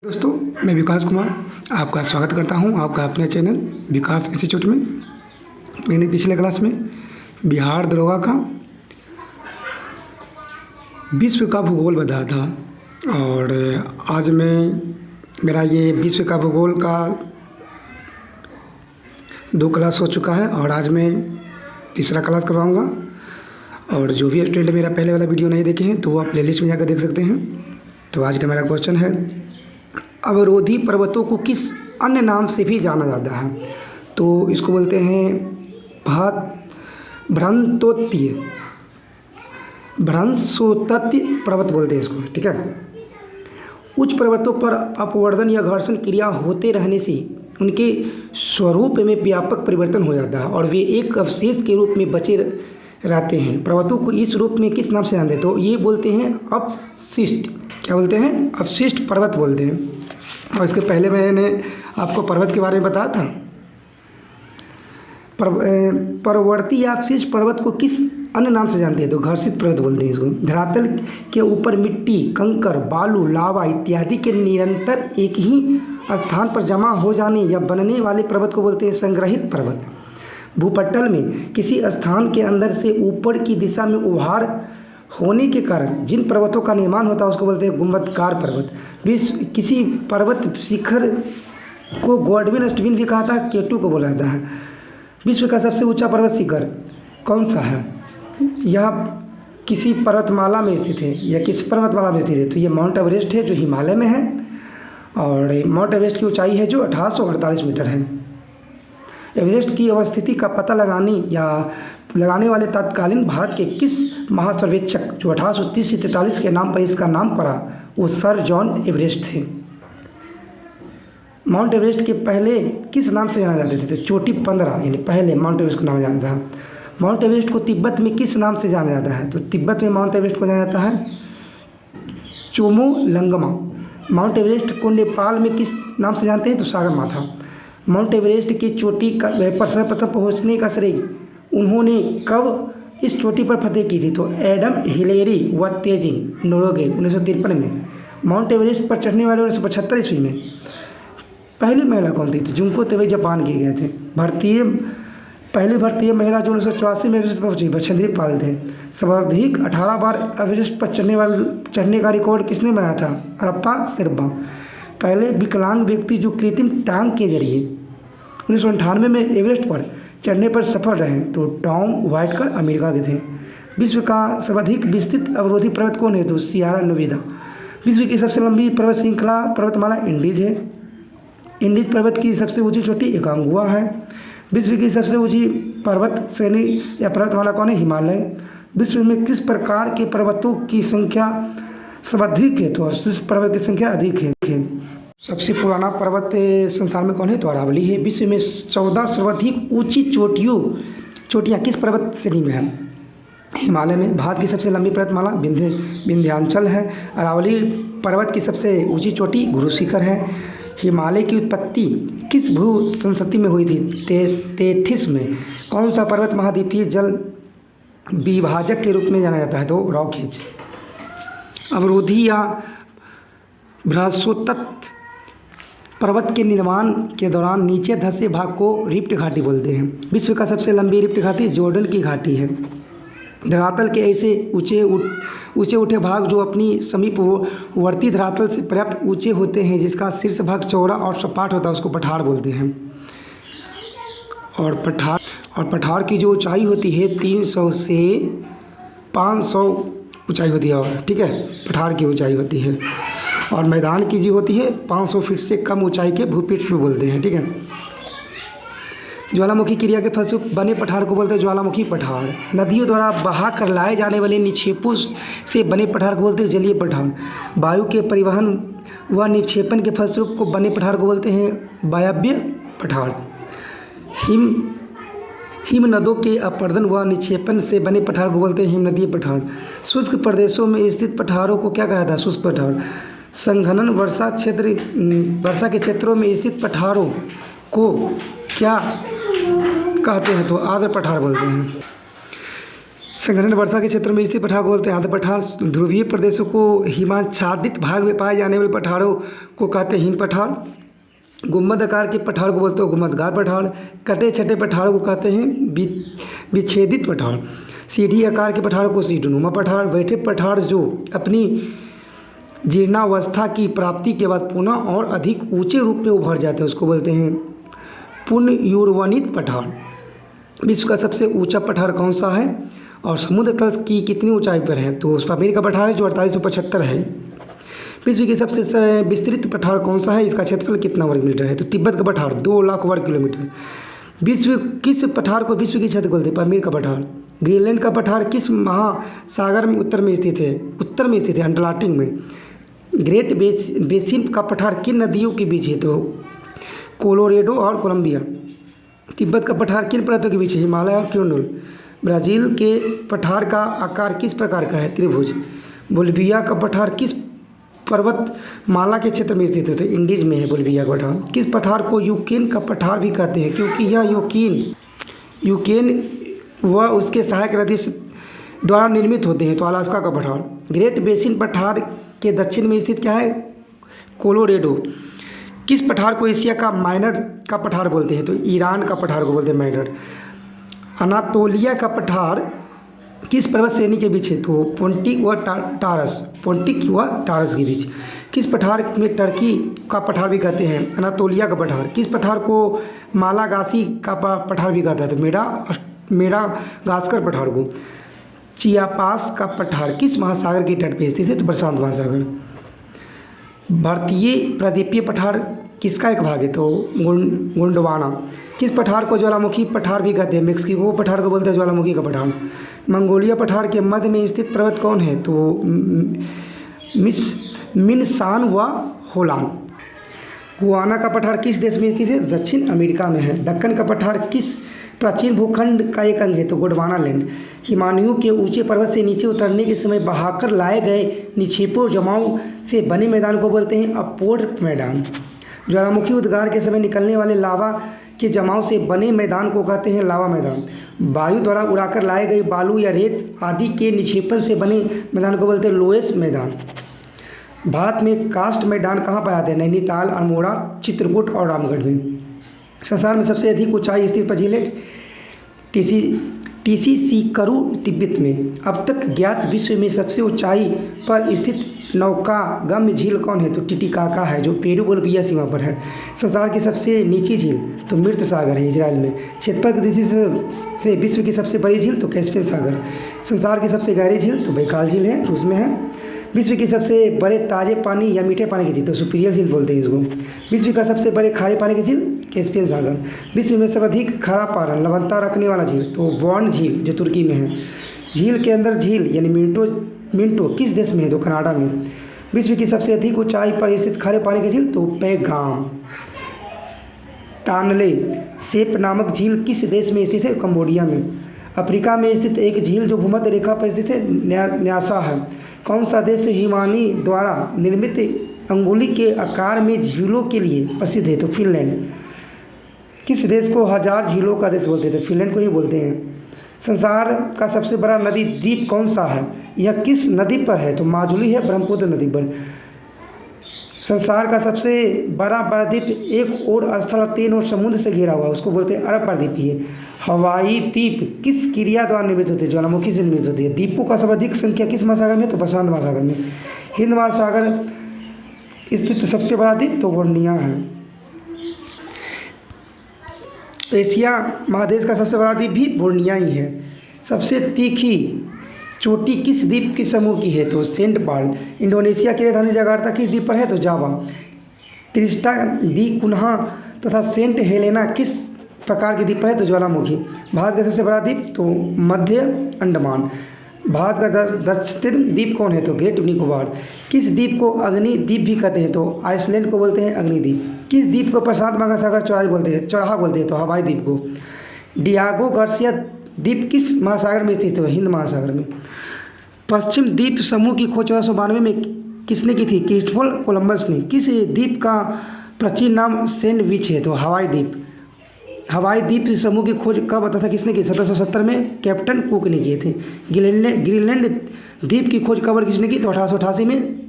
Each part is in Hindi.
दोस्तों, मैं विकास कुमार आपका स्वागत करता हूं आपका अपने चैनल विकास इंस्टीट्यूट में। मैंने पिछले क्लास में बिहार दरोगा का विश्व का भूगोल बताया था और आज मेरा ये विश्व का भूगोल का 2 क्लास हो चुका है और आज मैं तीसरा क्लास करवाऊँगा। और जो भी स्टूडेंट मेरा पहले वाला वीडियो नहीं देखे हैं तो वो आप प्लेलिस्ट में जाकर देख सकते हैं। तो आज का मेरा क्वेश्चन है, अवरोधी पर्वतों को किस अन्य नाम से भी जाना जाता है? तो इसको बोलते हैं भ्रंशोत्पत्ति पर्वत बोलते हैं इसको, ठीक है। उच्च पर्वतों पर अपवर्तन या घर्षण क्रिया होते रहने से उनके स्वरूप में व्यापक परिवर्तन हो जाता है और वे एक अवशेष के रूप में बचे रहते हैं। पर्वतों को इस रूप में किस नाम से जानते हैं? तो ये बोलते हैं अवशिष्ट। क्या बोलते हैं? अवशिष्ट पर्वत बोलते हैं। और इसके पहले मैंने आपको पर्वत के बारे में बताया था। परवर्ती या अवशिष्ट पर्वत को किस अन्य नाम से जानते हैं? तो घर्षित पर्वत बोलते हैं इसको। धरातल के ऊपर मिट्टी, कंकर, बालू, लावा इत्यादि के निरंतर एक ही स्थान पर जमा हो जाने या बनने वाले पर्वत को बोलते हैं संग्रहित पर्वत। भूपटल में किसी स्थान के अंदर से ऊपर की दिशा में उभार होने के कारण जिन पर्वतों का निर्माण होता है उसको बोलते हैं गुंबदकार पर्वत। किसी पर्वत शिखर को गॉडविन अष्टविन भी कहा था, केटू को बोला जाता है। विश्व का सबसे ऊंचा पर्वत शिखर कौन सा है? यह किसी पर्वतमाला में स्थित है या किस पर्वतमाला में स्थित है? तो ये माउंट एवरेस्ट है जो हिमालय में है और माउंट एवरेस्ट की ऊंचाई है जो 1848 मीटर है। एवरेस्ट की अवस्थिति का पता लगाने वाले तत्कालीन भारत के किस महासर्वेक्षक जो 1830 से 43 के नाम पर इसका नाम पड़ा वो सर जॉन एवरेस्ट थे। माउंट एवरेस्ट के पहले किस नाम से जाना जाते थे? तो चोटी 15 यानी पहले माउंट एवरेस्ट को नाम जाना था। माउंट एवरेस्ट को तिब्बत में किस नाम से जाना जाता है? तो तिब्बत में माउंट एवरेस्ट को जाना जाता है चोमोलंगमा। माउंट एवरेस्ट को नेपाल में किस नाम से जानते हैं? तो सागरमाथा। माउंट एवरेस्ट की चोटी का सर्वप्रथम पहुंचने का श्रेय उन्होंने कब इस चोटी पर फतेह की थी? तो एडम हिलेरी व तेजिंग नोरोगे 1953 में। माउंट एवरेस्ट पर चढ़ने वाले 1975 ईस्वी में पहली महिला कौन थी? तो जुंको तोबे जापान के गए थे। पहली भारतीय महिला जो 1984 में एवरेस्ट पर पहुंची बछेंद्री पाल थे। सर्वाधिक 18 बार एवरेस्ट पर चढ़ने का रिकॉर्ड किसने बनाया था? हरप्पा शेरपा। पहले विकलांग व्यक्ति जो कृत्रिम टांग के जरिए 1998 में एवरेस्ट पर चढ़ने पर सफल रहे तो टॉम व्हाइटकर अमेरिका के थे। विश्व का सर्वाधिक विस्तृत अवरोधी पर्वत कौन है? तो सियारा नेवादा। विश्व की सबसे लंबी पर्वत श्रृंखला पर्वतमाला इंडीज है। इंडीज पर्वत की सबसे ऊंची चोटी एकांगुआ है। विश्व की सबसे ऊंची पर्वत श्रेणी या पर्वतमाला कौन है? हिमालय। विश्व में किस प्रकार के पर्वतों की संख्या सर्वाधिक है? तो अवशिष्ट पर्वत की संख्या अधिक है। सबसे पुराना पर्वत संसार में कौन है? तो अरावली है। विश्व में 14 सर्वाधिक ऊंची चोटियाँ किस पर्वत श्रेणी में है? हिमालय में। भारत की सबसे लंबी पर्वतमाला विंध्याचल है। अरावली पर्वत की सबसे ऊंची चोटी गुरु शिखर है। हिमालय की उत्पत्ति किस भू संस्कृति में हुई थी? तेथिस में। कौन सा पर्वत महाद्वीपीय जल विभाजक के रूप में जाना जाता है? तो रॉक हिच। अवरोधी या भ्रंशोत्पत्ति पर्वत के निर्माण के दौरान नीचे धंसे भाग को रिफ्ट घाटी बोलते हैं। विश्व का सबसे लंबी रिफ्ट घाटी जॉर्डन की घाटी है। धरातल के ऐसे ऊंचे उठे भाग जो अपनी समीपवर्ती धरातल से पर्याप्त ऊंचे होते हैं जिसका शीर्ष भाग चौड़ा और सपाट होता है उसको पठार बोलते हैं। और पठार की जो ऊंचाई होती है 300 से 500 ऊंचाई होती है, ठीक है, पठार की ऊंचाई होती है। और मैदान की जो होती है 500 फीट से कम ऊंचाई के भूपीठ भी बोलते हैं, ठीक है। ज्वालामुखी क्रिया के फलस्वरूप बने पठार को बोलते हैं ज्वालामुखी पठार। नदियों द्वारा बहा कर लाए जाने वाले निक्षेपों से बने पठार को बोलते हैं जलीय पठार। वायु के परिवहन व निक्षेपण के फलस्वरूप को बने पठार को बोलते हैं वायव्य पठार। हिमनदों के अपरदन व निक्षेपण से बने पठार को बोलते हैं हिमनदीय पठार। शुष्क प्रदेशों में स्थित पठारों को क्या कहा था? शुष्क पठार। संघनन वर्षा के क्षेत्रों में स्थित पठारों को क्या कहते हैं? तो आर्द्र पठार बोलते हैं। संघटन वर्षा के क्षेत्र में स्थित पठार को बोलते हैं आर्द्र पठार। ध्रुवीय प्रदेशों को हिमाच्छादित भाग में पाए जाने वाले पठारों को कहते हैं हिम पठार। गुम्बद आकार के पठार को बोलते हैं गुम्बदगार पठार। कटे छटे पठारों को कहते हैं विच्छेदित पठार। सीढ़ी आकार के पठारों को सीढ़ीनुमा पठार। बैठे पठार जो अपनी जीर्णावस्था की प्राप्ति के बाद पुनः और अधिक ऊंचे रूप में उभर जाते हैं उसको बोलते हैं पुनर्युर्वनित पठार। विश्व का सबसे ऊंचा पठार कौन सा है और समुद्र तल की कितनी ऊंचाई पर है? तो पामीर का पठार है जो 4875 है। विश्व की सबसे विस्तृत पठार कौन सा है, इसका क्षेत्रफल कितना वर्ग मीटर है? तो तिब्बत का पठार 2 लाख वर्ग किलोमीटर। विश्व किस पठार को विश्व की छत बोलते हैं? पामीर का पठार। ग्रीनलैंड का पठार किस महासागर में उत्तर में स्थित है? उत्तर में स्थित है, अंटार्कटिक में। ग्रेट बेसिन का पठार किन नदियों के बीच है? तो कोलोरेडो और कोलंबिया। तिब्बत का पठार किन पर्वतों के बीच है? हिमालय और क्योंडुल। ब्राज़ील के पठार का आकार किस प्रकार का है? त्रिभुज। बोलिविया का पठार किस पर्वतमाला के क्षेत्र में स्थित है? तो इंडीज में है बोलिविया का पठार। किस पठार को यूक्रेन का पठार भी कहते हैं? क्योंकि यह यूक्रेन व उसके सहायक नदी द्वारा निर्मित होते हैं। तो अलास्का का पठार। ग्रेट बेसिन पठार के दक्षिण में स्थित क्या है? कोलोरेडो। किस पठार को एशिया का माइनर का पठार बोलते हैं? तो ईरान का पठार को बोलते हैं माइनर। अनातोलिया का पठार किस पर्वत श्रेणी के बीच है? तो पोंटिक व टारस के बीच। किस पठार में टर्की का पठार भी कहते हैं? अनातोलिया का पठार। किस पठार को मालागासी का पठार भी कहता है? तो मेडागास्कर पठार को। चियापास का पठार किस महासागर के तट पर स्थित है? तो प्रशांत महासागर। भारतीय प्रायद्वीपीय पठार किसका एक भाग है? तो गोंडवाना। किस पठार को ज्वालामुखी पठार भी कहते हैं? मेक्सिको पठार को बोलते हैं ज्वालामुखी का पठार। मंगोलिया पठार के मध्य में स्थित पर्वत कौन है? तो मिनसान व होलान। गुआना का पठार किस देश में स्थित है? दक्षिण अमेरिका में है। दक्कन का पठार किस प्राचीन भूखंड का एक अंग है? तो गोंडवाना लैंड। हिमालयों के ऊंचे पर्वत से नीचे उतरने के समय बहाकर लाए गए निक्षेपों जमाव से बने मैदान को बोलते हैं अपोर मैदान। ज्वालामुखी उद्गार के समय निकलने वाले लावा के जमाव से बने मैदान को कहते हैं लावा मैदान। वायु द्वारा उड़ाकर लाए गए बालू या रेत आदि के निक्षेपण से बने मैदान को बोलते हैं लोएस मैदान। भारत में कास्ट मैदान कहाँ पाए जाते हैं? नैनीताल, अल्मोड़ा, चित्रकूट और रामगढ़ में। संसार में सबसे अधिक ऊंचाई स्थित झील है टीसीसीकरू तिब्बत में। अब तक ज्ञात विश्व में सबसे ऊंचाई पर स्थित नौकागम्य झील कौन है? तो टिटिकाका है जो पेरू बोलिविया सीमा पर है। संसार की सबसे नीची झील तो मृत सागर है इजराइल में। क्षेत्रफल की दृष्टि से विश्व की सबसे बड़ी झील तो कैस्पियन सागर। संसार की सबसे गहरी झील तो बैकाल झील है, रूस में है। विश्व की सबसे बड़े ताजे पानी या मीठे पानी की झील तो सुपीरियर झील बोलते हैं इसको। विश्व का सबसे बड़े खारे पानी की झील कैस्पियन सागर। विश्व में सर्वाधिक खारा पानी लवणता रखने वाला झील तो बॉर्न झील जो तुर्की में है। झील के अंदर झील यानी मिंटो किस देश में है? तो कनाडा में। विश्व की सबसे अधिक ऊंचाई पर स्थित खारे पानी की झील तो पैगाम। टानले सेप नामक झील किस देश में स्थित है? कंबोडिया में। अफ्रीका में स्थित एक झील जो भूमध्य रेखा पर स्थित है न्यासा है। कौन सा देश हिमानी द्वारा निर्मित अंगुली के आकार में झीलों के लिए प्रसिद्ध है? तो फिनलैंड। किस देश को 1000 झीलों का देश बोलते हैं? तो फिनलैंड को ही बोलते हैं। संसार का सबसे बड़ा नदी द्वीप कौन सा है? यह किस नदी पर है? तो माजुली है ब्रह्मपुत्र नदी पर। संसार का सबसे बड़ा द्वीप एक और स्थल और 3 और समुद्र से घिरा हुआ उसको बोलते हैं अरब प्रायद्वीप। हवाई द्वीप किस क्रिया द्वारा निर्मित होते हैं? ज्वालामुखी से निर्मित होती है। द्वीपों का सर्वाधिक संख्या किस महासागर में? तो प्रशांत महासागर में। हिंद महासागर स्थित सबसे बड़ा द्वीप तो बोर्निया है। एशिया महादेश का सबसे बड़ा द्वीप भी बोर्निया ही है। सबसे तीखी चोटी किस द्वीप के समूह की है? तो सेंट पॉल। इंडोनेशिया की राजधानी जकार्ता किस द्वीप पर है? तो जावा। त्रिस्टा दी कुन्हा तथा सेंट हेलेना किस प्रकार के द्वीप पर है? तो ज्वालामुखी। भारत का सबसे बड़ा द्वीप तो मध्य अंडमान। भारत का दक्षिण द्वीप कौन है? तो ग्रेट निकोबार। किस द्वीप को अग्नि द्वीप भी कहते हैं? तो आइसलैंड को बोलते हैं अग्निद्वीप। किस द्वीप को प्रशांत महासागर चौराहा बोलते हैं? तो हवाई द्वीप को। डियागो गार्सिया द्वीप किस महासागर में स्थित है? हिंद महासागर में। पश्चिम द्वीप समूह की खोज 1492 में किसने की थी? क्रिस्टोफर कोलंबस ने। किस द्वीप का प्राचीन नाम सैंडविच है? तो हवाई द्वीप। हवाई द्वीप समूह की खोज कब आता था, किसने की? 1770 में कैप्टन कुक ने किए थे। ग्रीनलैंड द्वीप की खोज कब और किसने की? तो 1888 में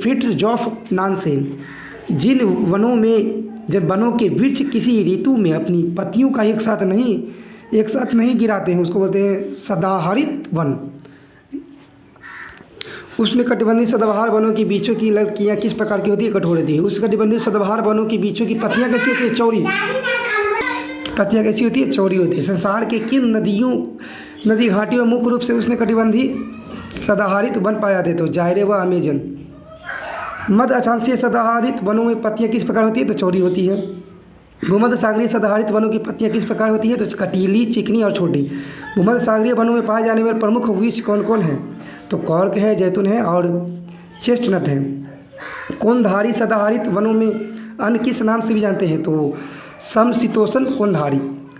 फ्रिट्जॉफ नानसेन। जिन वनों में जब वनों के वृक्ष किसी ऋतु में अपनी पत्तियों का एक साथ नहीं गिराते हैं उसको बोलते हैं सदाहरित वन। उष्णकटिबंधीय सदाबहार वनों के बीचों की लड़कियाँ किस प्रकार की होती है? कठोर होती है। उष्णकटिबंधीय सदाबहार वनों के बीचों की पत्तियाँ कैसी होती है? चौड़ी। पत्तियाँ कैसी होती है? चौड़ी होती है। संसार के किन नदी घाटियों में मुख्य रूप से उष्णकटिबंधीय सदाहरित वन पाए जाते? तो जायरे व अमेजन। मध्य अक्षांशीय सदाहरित वनों में पत्तियाँ किस प्रकार होती है? तो चौड़ी होती है। भूमध्य सागरीय सदाहरित वनों की पत्तियाँ किस प्रकार होती है? तो कटीली, चिकनी और छोटी। भूमध्य सागरीय वनों में पाए जाने वाले प्रमुख वृक्ष कौन कौन हैं? तो कॉर्क है, जैतून है और चेस्टनट है। कोणधारी सदाहरित वनों में अन्य किस नाम से भी जानते हैं? तो समशीतोष्ण कोणधारी।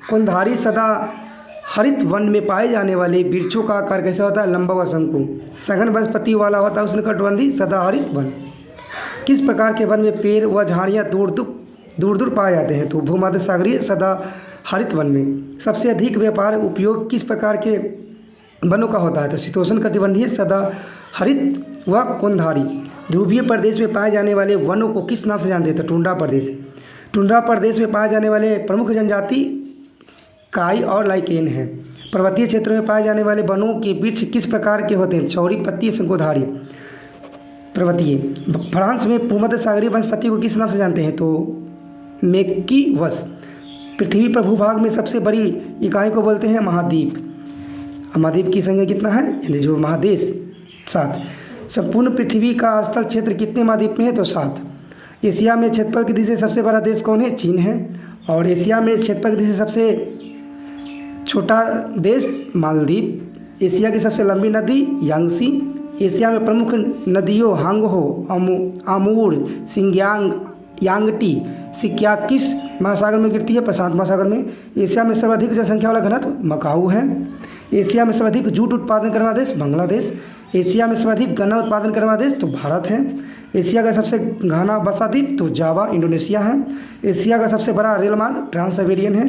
कोणधारी सदाहरित वन में पाए जाने वाले वृक्षों का आकार कैसा होता है? लंबा व शंकु। सघन वनस्पति वाला होता है उष्णकटिबंधीय सदाहरित वन। किस प्रकार के वन में पेड़ व झाड़ियाँ दूर दूर पाए जाते हैं? तो भूमध्य सागरीय सदाहरित वन में। सबसे अधिक व्यापार उपयोग किस प्रकार के वनों का होता है? तो शीतोष्ण कटिबंधीय सदाहरित व कोणधारी। ध्रुवीय प्रदेश में पाए जाने वाले वनों को किस नाम से जानते हैं? तो टुंड्रा प्रदेश। टुंड्रा प्रदेश में पाए जाने वाले प्रमुख जनजाति काई और लाइकेन है। पर्वतीय क्षेत्रों में पाए जाने वाले वनों के वृक्ष किस प्रकार के होते हैं? चौड़ी पत्ती, शंकुधारी। पर्वतीय। फ्रांस में भूमध्य सागरीय वनस्पति को किस नाम से जानते हैं? तो मेक्कीवस। पृथ्वी पर भूभाग में सबसे बड़ी इकाई को बोलते हैं महाद्वीप। महाद्वीप की संख्या कितना है? यानी जो महादेश 7। संपूर्ण पृथ्वी का स्थल क्षेत्र कितने महाद्वीप में है? तो 7। एशिया में क्षेत्रफल की दृष्टि से सबसे बड़ा देश कौन है? चीन है। और एशिया में क्षेत्रफल की दृष्टि से सबसे छोटा देश मालदीव। एशिया की सबसे लंबी नदी यांगसी। एशिया में प्रमुख नदियों हांगहो, आमूर, सिंगयांग, यांगटी, सिक्या किस महासागर में गिरती है? प्रशांत महासागर में। एशिया में सर्वाधिक जनसंख्या वाला घनत्व मकाऊ है। एशिया में सर्वाधिक जूट उत्पादन करने वाला देश बांग्लादेश। एशिया में सर्वाधिक गन्ना उत्पादन करने वाला देश तो भारत है। एशिया का सबसे घना बसा द्वीप तो जावा इंडोनेशिया है। एशिया का सबसे बड़ा रेल मार्ग ट्रांस साइबेरियन है।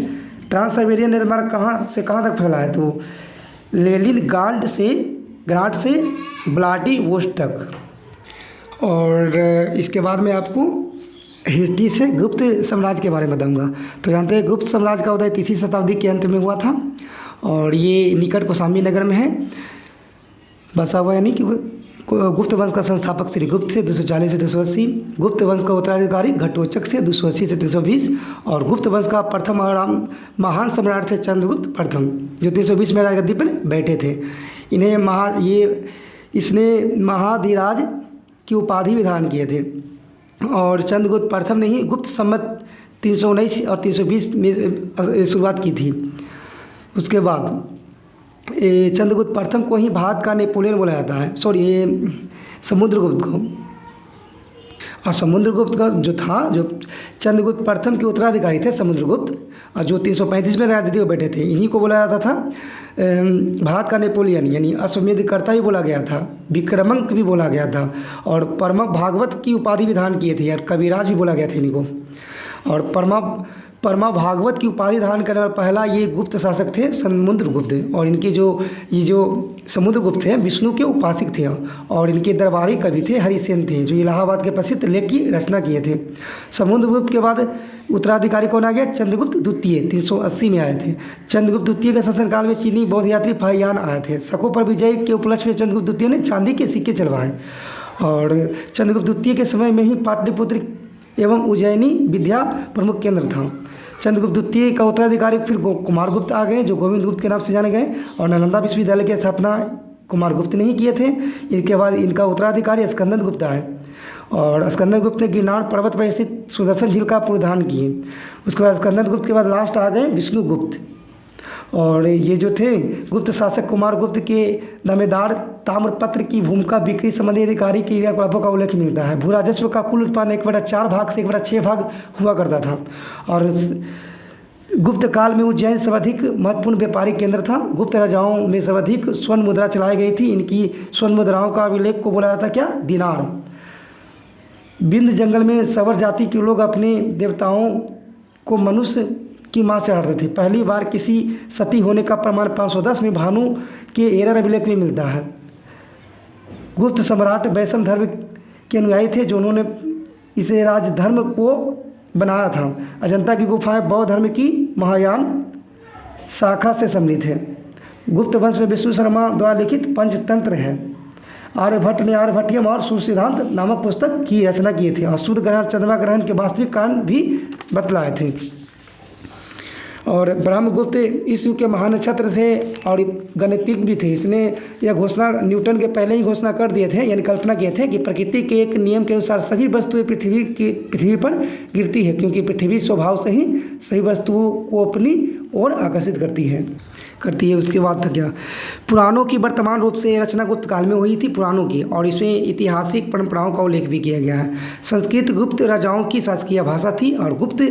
ट्रांस साइबेरियन रेल मार्ग कहाँ से कहाँ तक फैला है? तो लेनिनग्राड से व्लादिवोस्टोक। और इसके बाद में आपको हिस्ट्री से गुप्त साम्राज्य के बारे में बताऊंगा। तो जानते हैं गुप्त साम्राज्य का उदय 3वीं शताब्दी के अंत में हुआ था और ये निकट कौशाम्बी नगर में है बसा हुआ। यानी कि गुप्त वंश का संस्थापक श्री गुप्त से 240 से 280, गुप्त वंश का उत्तराधिकारी घटोचक से 280 से 320 और गुप्त वंश का प्रथम महान सम्राट थे चंद्रगुप्त प्रथम, जो 320 में राजगद्दी पर बैठे थे। इसने महाधिराज की उपाधि विधान किए थे और चंद्रगुप्त प्रथम ने ही गुप्त संवत 319 और 320 में शुरुआत की थी। उसके बाद चंद्रगुप्त प्रथम को ही भारत का नेपोलियन बोला जाता है। समुद्रगुप्त को। और समुद्रगुप्त का जो चंद्रगुप्त प्रथम के उत्तराधिकारी थे समुद्रगुप्त, और जो 335 में राजगद्दी पर बैठे थे, इन्हीं को बोला जाता था भारत का नेपोलियन। यानी अश्वमेधकर्ता भी बोला गया था, विक्रमंक भी बोला गया था और परमा भागवत की उपाधि विधान किए थे और कविराज भी बोला गया था इन्हीं को। और परमा भागवत की उपाधि धारण करने वाला पहला ये गुप्त शासक थे समुद्रगुप्त। और इनके जो समुद्रगुप्त थे विष्णु के उपासक थे और इनके दरबारी कवि थे हरिसेन थे, जो इलाहाबाद के प्रसिद्ध लेख की रचना किए थे। समुद्रगुप्त के बाद उत्तराधिकारी कौन आ गया? चंद्रगुप्त द्वितीय 380 में आए थे। चंद्रगुप्त द्वितीय के शासनकाल में चीनी बौद्ध यात्री फाहियान आए थे। शकों पर विजय के उपलक्ष्य में चंद्रगुप्त द्वितीय ने चांदी के सिक्के चलवाए और चंद्रगुप्त द्वितीय के समय में ही पाटलिपुत्र एवं उज्जैनी विद्या प्रमुख केंद्र था। चंद्रगुप्त द्वितीय का उत्तराधिकारी फिर कुमारगुप्त आ गए, जो गोविंद गुप्त के नाम से जाने गए और नालंदा विश्वविद्यालय की स्थापना कुमारगुप्त ने ही किए थे। इनके बाद इनका उत्तराधिकारी स्कंदन गुप्त आए और स्कंदन गुप्त ने गिरनार पर्वत पर स्थित सुदर्शन झील का पुनरुद्धार किए। उसके बाद स्कंदन गुप्त के बाद लास्ट आ गए विष्णुगुप्त। और ये जो थे गुप्त शासक कुमारगुप्त के दावेदार ताम्रपत्र की भूमिका बिक्री संबंधी अधिकारी के क्रियाकलापों का उल्लेख मिलता है। भू राजस्व का कुल उत्पादन 1/4 भाग से 1/6 भाग हुआ करता था। और गुप्त काल में उज्जैन सर्वाधिक महत्वपूर्ण व्यापारिक केंद्र था। गुप्त राजाओं में सर्वाधिक स्वर्ण मुद्रा चलाई गई थी। इनकी स्वर्ण मुद्राओं का अभिलेख को बोला जाता क्या? दिनार। बिंद जंगल में सवर जाति के लोग अपने देवताओं को मनुष्य की माँ से हटते थे। पहली बार किसी सती होने का प्रमाण 510 में भानु के एरर अभिलेख में मिलता है। गुप्त सम्राट वैष्णव धर्म के अनुयायी थे जो उन्होंने इसे राजधर्म को बनाया था। अजंता की गुफाएं बौद्ध धर्म की महायान शाखा से सम्मिलित है। गुप्त वंश में विष्णु शर्मा द्वारा लिखित पंचतंत्र है। आर्यभट्ट ने आर्यभट्टियम और सूर्य सिद्धांत नामक पुस्तक की रचना किए थे और सूर्य ग्रहण चंद्रमा ग्रहण के वास्तविक कारण भी बतलाए थे। और ब्रह्मगुप्त इस युग के महान नक्षत्र थे और गणितज्ञ भी थे। इसने यह घोषणा न्यूटन के पहले ही घोषणा कर दिए थे, यानी कल्पना किए थे कि प्रकृति के एक नियम के अनुसार सभी वस्तुएं पृथ्वी पर गिरती है, क्योंकि पृथ्वी स्वभाव से ही सभी वस्तुओं को अपनी ओर आकर्षित करती है। उसके बाद था क्या, पुराणों की वर्तमान रूप से रचना गुप्त काल में हुई थी पुराणों की, और इसमें ऐतिहासिक परंपराओं का उल्लेख भी किया गया है। संस्कृत गुप्त राजाओं की शासकीय भाषा थी और गुप्त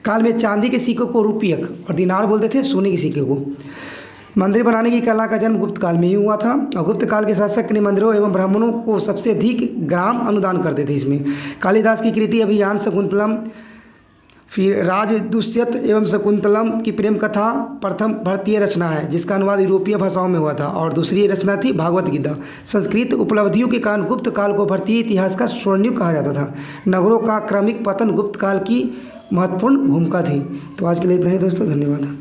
काल में चांदी के सिक्कों को रूपयक और दिनार बोलते थे, सोने के सिक्के को। मंदिर बनाने की कला का जन्म गुप्त काल में ही हुआ था और गुप्त काल के शासक ने मंदिरों एवं ब्राह्मणों को सबसे अधिक ग्राम अनुदान करते थे। इसमें कालिदास की कृति अभियान, शकुंतलम, फिर राज दुष्यंत एवं शकुंतलम की प्रेम कथा प्रथम भारतीय रचना है जिसका अनुवाद यूरोपीय भाषाओं में हुआ था, और दूसरी रचना थी भागवत गीता। संस्कृत उपलब्धियों के कारण गुप्त काल को भारतीय इतिहास का स्वर्णयुग कहा जाता था। नगरों का क्रमिक पतन गुप्त काल की महत्वपूर्ण भूमिका थी। तो आज के लिए इतना ही दोस्तों, धन्यवाद।